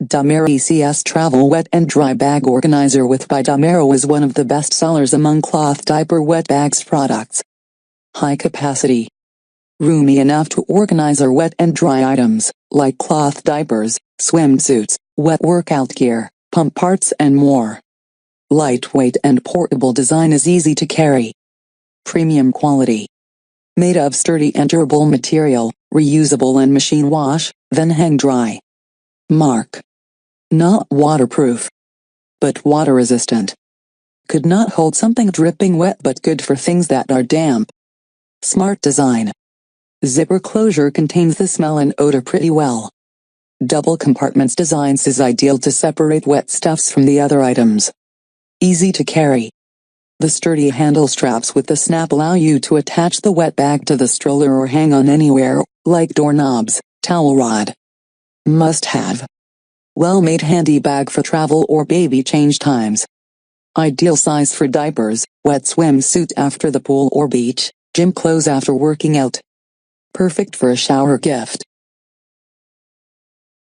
Damero ECS Travel Wet and Dry Bag Organizer with by Damero is one of the best sellers among cloth diaper wet bags products. High capacity. Roomy enough to organize our wet and dry items, like cloth diapers, swimsuits, wet workout gear, pump parts and more. Lightweight and portable design is easy to carry. Premium quality. Made of sturdy and durable material, reusable and machine wash, then hang dry. Mark. Not waterproof, but water resistant. Could not hold something dripping wet but good for things that are damp. Smart design. Zipper closure contains the smell and odor pretty well. Double compartments designs is ideal to separate wet stuffs from the other items. Easy to carry. The sturdy handle straps with the snap allow you to attach the wet bag to the stroller or hang on anywhere, like doorknobs, towel rod. Must have. Well-made handy bag for travel or baby change times. Ideal size for diapers, wet swimsuit after the pool or beach, gym clothes after working out. Perfect for a shower gift.